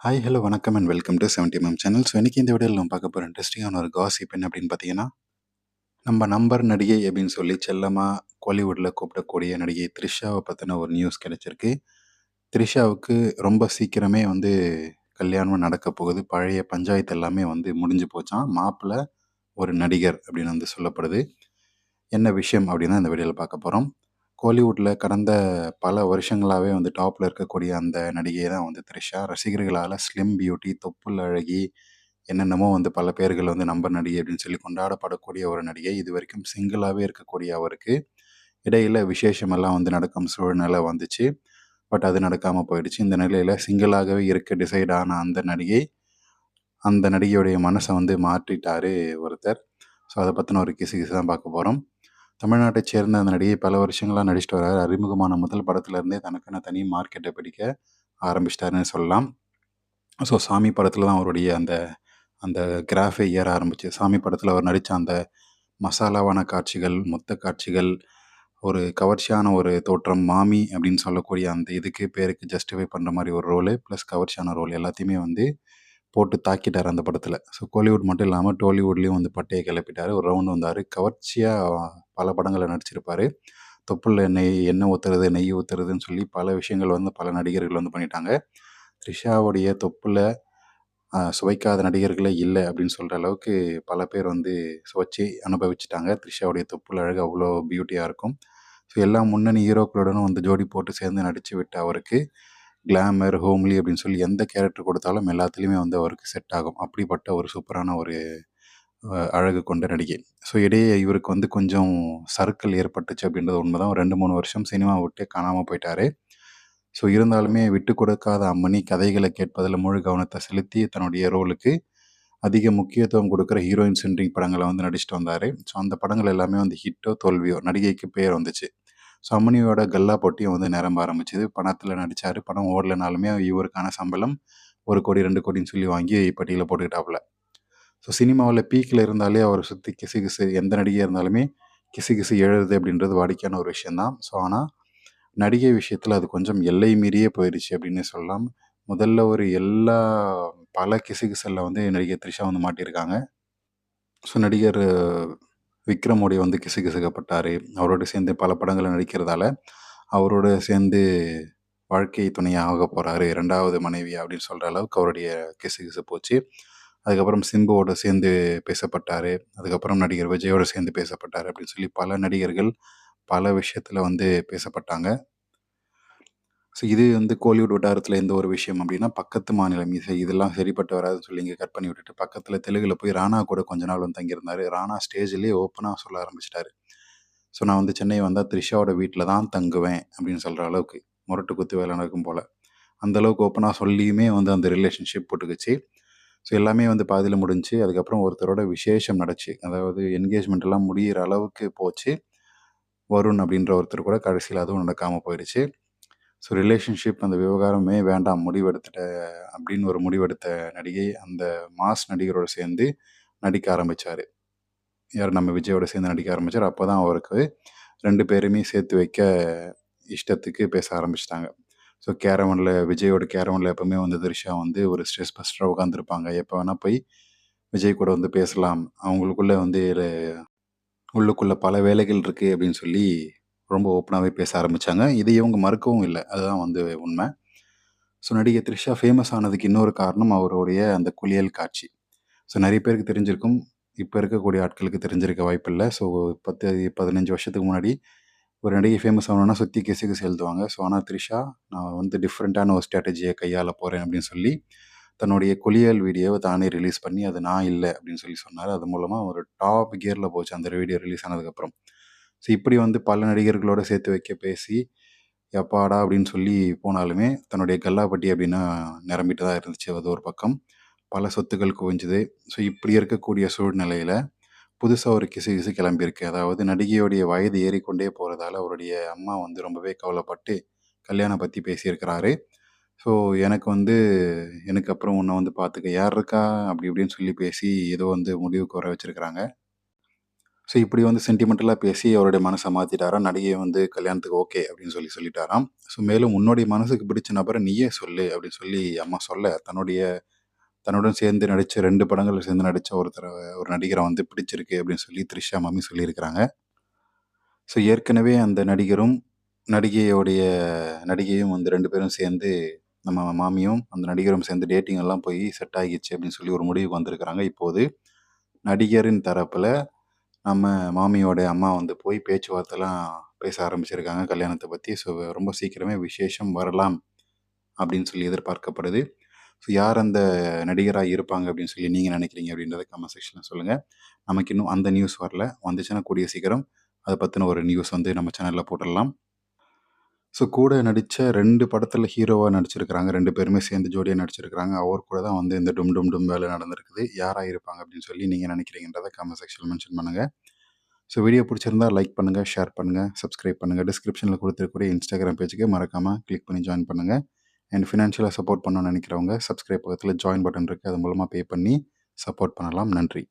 Hi, hello, வணக்கம் and welcome to 70mm channel. So இன்னைக்கு இந்த வீடியோவில் நம்ம பார்க்க போகிற இன்ட்ரெஸ்டிங்கான ஒரு காசிப் என்ன அப்படின்னு பார்த்தீங்கன்னா, நம்ம நம்பர் நடிகை அப்படின்னு சொல்லி செல்லமா கோலிவுட்டில் கூப்பிடக்கூடிய நடிகை த்ரிஷாவை பற்றின ஒரு நியூஸ் கிடைச்சிருக்கு. த்ரிஷாவுக்கு ரொம்ப சீக்கிரமே கல்யாணம் நடக்க போகுது. பழைய பஞ்சாயத்து எல்லாமே முடிஞ்சு போச்சாம். மாப்பிள்ளை ஒரு நடிகர் அப்படின்னு சொல்லப்படுது. என்ன விஷயம் அப்படின்னு இந்த வீடியோவில் பார்க்க போகிறோம். கோலிவுட்டில் கடந்த பல வருஷங்களாகவே டாப்பில் இருக்கக்கூடிய அந்த நடிகை தான் த்ரிஷா. ரசிகர்களால் ஸ்லிம் பியூட்டி, தொப்புள் அழகி, என்னென்னமோ பல பேர்கள் நம்பர் நடிகை அப்படின்னு சொல்லி கொண்டாடப்படக்கூடிய ஒரு நடிகை. இது வரைக்கும் சிங்கிளாகவே இருக்கக்கூடிய அவருக்கு இடையில விசேஷமெல்லாம் நடக்கும் சூழ்நிலை வந்துச்சு. பட் அது நடக்காமல் போயிடுச்சு. இந்த நிலையில் சிங்கிளாகவே இருக்க டிசைட் ஆன அந்த நடிகையுடைய மனசை மாற்றிட்டாரு ஒருத்தர். ஸோ அதை பற்றின ஒரு கிசு தான் பார்க்க போகிறோம். தமிழ்நாட்டைச் சேர்ந்த அந்த நடிகை பல வருஷங்களா நடிச்சிட்டு வர்றாரு. அறிமுகமான முதல் படத்துலேருந்தே தனக்குன்னு தனி மார்க்கெட்டை பிடிக்க ஆரம்பிச்சிட்டாருன்னு சொல்லலாம். ஸோ சாமி படத்தில் தான் அவருடைய அந்த அந்த கிராஃபே ஏற ஆரம்பிச்சு. சாமி படத்தில் அவர் நடித்த அந்த மசாலாவான காட்சிகள், மொத்த காட்சிகள், ஒரு கவர்ச்சியான ஒரு தோற்றம், மாமி அப்படின்னு சொல்லக்கூடிய அந்த இதுக்கு பேருக்கு ஜஸ்டிஃபை பண்ணுற மாதிரி ஒரு ரோலு, ப்ளஸ் கவர்ச்சியான ரோல் எல்லாத்தையுமே போட்டு தாக்கிட்டார் அந்த படத்தில். ஸோ கோலிவுட் மட்டும் இல்லாமல் டோலிவுட்லேயும் பட்டையை கிளப்பிட்டார். ஒரு ரவுண்டு வந்தார். கவர்ச்சியாக பல படங்களில் நடிச்சிருப்பார். தொப்புள்ள எண்ணெய் ஊற்றுறது, நெய் ஊற்றுறதுன்னு சொல்லி பல விஷயங்கள் பல நடிகர்கள் பண்ணிட்டாங்க. த்ரிஷாவுடைய தொப்புல சுவைக்காத நடிகர்களே இல்லை அப்படின்னு சொல்கிற அளவுக்கு பல பேர் சுவைச்சி அனுபவிச்சுட்டாங்க. த்ரிஷாவுடைய தொப்புள் அழகு அவ்வளோ பியூட்டியாக இருக்கும். ஸோ எல்லா முன்னணி ஹீரோக்களுடனும் ஜோடி போட்டு சேர்ந்து நடித்து விட்ட அவருக்கு கிளாமர், ஹோம்லி அப்படின்னு சொல்லி எந்த கேரக்டர் கொடுத்தாலும் எல்லாத்துலேயுமே அவருக்கு செட் ஆகும். அப்படிப்பட்ட ஒரு சூப்பரான ஒரு அழகு கொண்ட நடிகை. ஸோ இடையே இவருக்கு கொஞ்சம் சறுக்கல் ஏற்பட்டுச்சு அப்படின்றது உண்மைதான். ஒரு 2, 3 வருஷம் சினிமாவை விட்டே காணாமல் போயிட்டார். ஸோ இருந்தாலுமே விட்டு கொடுக்காத அம்மணி கதைகளை கேட்பதில் முழு கவனத்தை செலுத்தி தன்னுடைய ரோலுக்கு அதிக முக்கியத்துவம் கொடுக்குற ஹீரோயின் சென்ட்ரிக் படங்களை நடிச்சிட்டு வந்தார். ஸோ அந்த படங்கள் எல்லாமே ஹிட்டோ தோல்வியோ நடிகைக்கு பேர் வந்துச்சு. ஸோ அம்மனியோட கல்லா பொட்டியும் நிரம்ப ஆரம்பிச்சுது. பணத்தில் நடித்தார். படம் ஓடலைனாலுமே இவருக்கான சம்பளம் 1 கோடி 2 கோடின்னு சொல்லி வாங்கி பட்டியலில் போட்டுக்கிட்டாப்புல. ஸோ சினிமாவில் பீக்கில் இருந்தாலே அவரை சுற்றி கிசு எந்த நடிகையாக இருந்தாலுமே கிசு எழுது அப்படின்றது வாடிக்கையான ஒரு விஷயந்தான். ஸோ ஆனால் நடிகை விஷயத்தில் அது கொஞ்சம் எல்லை மீறியே போயிடுச்சு அப்படின்னே சொல்லலாம். முதல்ல எல்லா பல கிசுகிசலில் நடிகை த்ரிஷா மாட்டியிருக்காங்க. ஸோ நடிகர் விக்ரமோடைய கிசுகிசுக்கப்பட்டார். அவரோடு சேர்ந்து பல படங்களில் நடிக்கிறதால அவரோட சேர்ந்து வாழ்க்கை துணையாக ஆக போகிறாரு, 2வது மனைவி அப்படின்னு சொல்கிற அளவுக்கு அவருடைய கிசுகிசு போச்சு. அதுக்கப்புறம் சிம்புவோட சேர்ந்து பேசப்பட்டார். அதுக்கப்புறம் நடிகர் விஜயோட சேர்ந்து பேசப்பட்டார் அப்படின்னு சொல்லி பல நடிகர்கள் பல விஷயத்தில் பேசப்பட்டாங்க. ஸோ இது கோலிவுட் வட்டாரத்தில் எந்த ஒரு விஷயம் அப்படின்னா, பக்கத்து மாநிலம் இசை இதெல்லாம் சரிப்பட்டு வராதுன்னு சொல்லி இங்கே கட் பண்ணி விட்டுட்டு பக்கத்தில் தெலுங்குல போய் ராணா கூட கொஞ்ச நாள் தங்கியிருந்தார். ராணா ஸ்டேஜ்லேயே ஓப்பனாக சொல்ல ஆரம்பிச்சிட்டாரு. ஸோ நான் சென்னை வந்தால் த்ரிஷாவோட வீட்டில் தான் தங்குவேன் அப்படின்னு சொல்கிற அளவுக்கு முரட்டு குத்து வேலை நடக்கும் போல். அந்தளவுக்கு ஓப்பனாக சொல்லியுமே அந்த ரிலேஷன்ஷிப் போட்டுக்குச்சு. ஸோ எல்லாமே பாதியில் முடிஞ்சு அதுக்கப்புறம் ஒருத்தரோட விசேஷம் நடச்சு. அதாவது என்கேஜ்மெண்ட் எல்லாம் முடிகிற அளவுக்கு போச்சு. வருண் அப்படின்ற ஒருத்தர் கூட கடைசியில் அதுவும் நடக்காமல் போயிடுச்சு. ஸோ ரிலேஷன்ஷிப் அந்த விவகாரமே வேண்டாம் முடிவெடுத்துட்ட அப்படின்னு ஒரு முடிவெடுத்த நடிகை அந்த மாஸ் நடிகரோட சேர்ந்து நடிக்க ஆரம்பித்தார். யார் நம்ம விஜயோட சேர்ந்து நடிக்க ஆரம்பித்தார். அப்போ தான் அவருக்கு 2 பேருமே சேர்த்து வைக்க இஷ்டத்துக்கு பேச ஆரம்பிச்சிட்டாங்க. ஸோ விஜயோட கேரவனில் எப்போவுமே த்ரிஷா ஒரு ஸ்ட்ரெஸ் பஸ்டராக உட்காந்துருப்பாங்க. எப்போ வேணால் போய் விஜய் கூட பேசலாம். அவங்களுக்குள்ள உள்ளுக்குள்ள பல வேலைகள் இருக்குது அப்படின்னு சொல்லி ரொம்ப ஓப்பனாகவே பேச ஆரம்பித்தாங்க. இதை இவங்க மறுக்கவும் இல்லை. அதுதான் உண்மை. ஸோ நடிகை த்ரிஷா ஃபேமஸ் ஆனதுக்கு இன்னொரு காரணம் அவருடைய அந்த குளியல் காட்சி. ஸோ நிறைய பேருக்கு தெரிஞ்சிருக்கும். இப்போ இருக்கக்கூடிய ஆட்களுக்கு தெரிஞ்சிருக்க வாய்ப்பில்லை. ஸோ 10, 15 வருஷத்துக்கு முன்னாடி ஒரு நடிகை ஃபேமஸ் ஆகணும்னா சுற்றி கிசு எழுதுவாங்க. ஸோ ஆனால் த்ரிஷா நான் டிஃப்ரெண்ட்டான ஒரு ஸ்ட்ராட்டஜியை கையாள போகிறேன் அப்படின்னு சொல்லி தன்னுடைய குளியல் வீடியோவை தானே ரிலீஸ் பண்ணி அது நான் இல்லை அப்படின்னு சொல்லி சொன்னார். அது மூலமாக ஒரு டாப் கியரில் போச்சு அந்த வீடியோ ரிலீஸ் ஆனதுக்கப்புறம். ஸோ இப்படி பல நடிகர்களோட சேர்த்து வைக்க பேசி எப்பாடா அப்படின்னு சொல்லி போனாலுமே தன்னுடைய கல்லாப்பட்டி அப்படின்னா நிரம்பிட்டு தான் இருந்துச்சு. அது ஒரு பக்கம் பல சொத்துக்கள் குவிஞ்சுது. ஸோ இப்படி இருக்கக்கூடிய சூழ்நிலையில் புதுசாக ஒரு கிசு கிளம்பியிருக்கு. அதாவது நடிகையோடைய வயது ஏறிக்கொண்டே போகிறதால அவருடைய அம்மா ரொம்பவே கவலைப்பட்டு கல்யாணம் பற்றி பேசியிருக்கிறாரு. ஸோ எனக்கு எனக்கு அப்புறம் உன்னை பார்த்துக்க யார் இருக்கா அப்படி இப்படின்னு சொல்லி பேசி ஏதோ முடிவுக்கு வர வச்சுருக்கிறாங்க. ஸோ இப்படி வந்து சென்டிமெண்டலா பேசி அவருடைய மனச மாத்திட்டாராம். நடிகை வந்து கல்யாணத்துக்கு ஓகே அப்படின்னு சொல்லிட்டாராம். ஸோ மேலும் "உன்னுடைய மனசுக்கு பிடிச்ச நபர நீயே சொல்லு" அப்படின்னு சொல்லி அம்மா சொல்ல, தன்னுடன் சேர்ந்து நடிச்ச 2 படங்கள்ல சேர்ந்து நடிச்ச ஒரு நடிகர வந்து பிடிச்சிருக்கு அப்படின்னு சொல்லி த்ரிஷா மாமி சொல்லியிருக்கிறாங்க. ஸோ ஏற்கனவே அந்த நடிகையோடைய நடிகையும் வந்து 2 பேரும் சேர்ந்து நம்ம மாமியும், அந்த நடிகரும் சேர்ந்து டேட்டிங் எல்லாம் போய் செட் ஆகிருச்சு அப்படின்னு சொல்லி ஒரு முடிவுக்கு வந்திருக்கிறாங்க. இப்போது நடிகரின் தரப்புல நம்ம மாமியோட அம்மா வந்து போய் பேச்சுவார்த்தைலாம் பேச ஆரம்பிச்சிருக்காங்க கல்யாணத்த பத்தி. ஸோ ரொம்ப சீக்கிரமே விசேஷம் வரலாம் அப்படின்னு சொல்லி எதிர்பார்க்கப்படுது. ஸோ யார் அந்த நடிகரா இருப்பாங்க அப்படின்னு சொல்லி நீங்க நினைக்கிறீங்க அப்படின்றத கமெண்ட் செக்ஷன்ல சொல்லுங்க. நமக்கு இன்னும் அந்த நியூஸ் வரல. வந்துச்சுன்னா கூடிய சீக்கிரம் அத பத்தின ஒரு நியூஸ் வந்து நம்ம சேனல்ல போட்டுடலாம். ஸோ கூட நடிச்ச 2 படத்துல ஹீரோவா நடிச்சிருக்கிறாங்க. 2 பேருமே சேர்ந்து ஜோடியா நடிச்சிருக்கிறாங்க. அவர் கூட தான் வந்து இந்த டும் டும் டும் வேலை நடந்திருக்குது. யாரா இருப்பாங்க அப்படின்னு சொல்லி நீங்க நினைக்கிறீங்கன்றத கமெண்ட் செக்ஷன்ல மென்ஷன் பண்ணுங்க. ஸோ வீடியோ பிடிச்சிருந்தா லைக் பண்ணுங்க, ஷேர் பண்ணுங்க, சப்ஸ்கிரைப் பண்ணுங்க. டிஸ்கிரிப்ஷன்ல குடுத்திருக்கக்கூடிய Instagram பேஜுக்கு மறக்காம கிளிக் பண்ணி ஜாயின் பண்ணுங்க. அண்ட் ஃபினான்ஷியலா சப்போர்ட் பண்ணணும்னு நினைக்கிறவங்க சப்ஸ்கிரைப் பக்கத்துல ஜாயின் பட்டன் இருக்கு. அது மூலமா பே பண்ணி சப்போர்ட் பண்ணலாம். நன்றி.